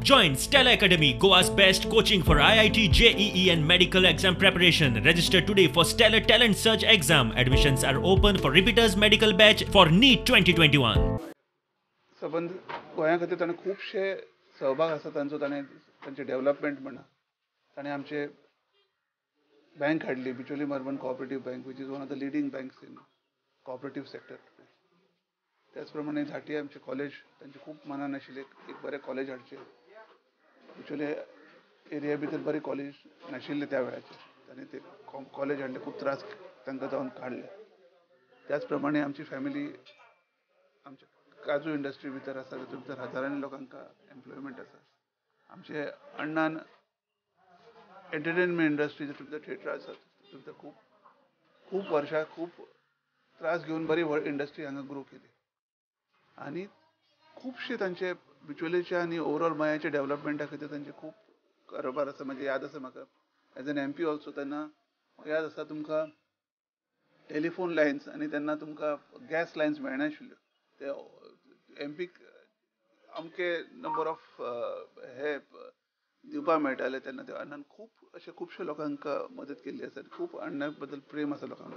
Join Stella Academy, Goa's best coaching for IIT, JEE and medical exam preparation. Register today for Stellar Talent Search exam. Admissions are open for repeaters medical batch for NEET 2021. संबंध गोंया खातीर ताणें खुबशे सहभाग आसा तांचो तांचे development म्हणा ताणें आमचे बँक हाडली Bicholim urban cooperative bank which is one of the leading banks in cooperative sector. त्याच प्रमाणे झाटी आमचे कॉलेज तांचे खूब मनान आशिल्ले एक बरें कॉलेज हाडचें. बिचोली एरिया भितर बरें कॉलेज नाशिल्ले त्या वेळाचेर ताणें ते कॉलेज हाडले. खूब त्रास तांकां जावन काडले. त्याच प्रमाणे आमची फॅमिली आमच्या काजू इंडस्ट्री भितर आसा तातूंत भितर हजारांनी लोकांक एम्प्लॉयमेंट आसा. आमचे अण्णान एंटरटेनमेंट इंडस्ट्री तातूंत भितर थिएटर आसा तातूंत भितर खूब खूब वर्सां खूब त्रास घेवन बरी इंडस्ट्री हांगा ग्रो केली. आनी खुबशे तांचे बिचोलेच्या आनी ओवरऑल गोंयाच्या डेव्हलपमेंटा खातीर तांचे खूब कारोबार आसा. म्हाका याद आसा म्हाका एज एन MP ऑल्सो तेन्ना याद आसा तुमकां टेलिफोन लायन्स आनी तेन्ना तुमकां गॅस लायन्स मेळनाशिल्ल्यो. ते MPक अमके नंबर ऑफ हे दिवपाक मेळटाले तेन्ना ते अण्णान खूब अशे खुबशे लोकांक मदत केल्ली आसा. खूब अण्णा बद्दल प्रेम आसा लोकांक.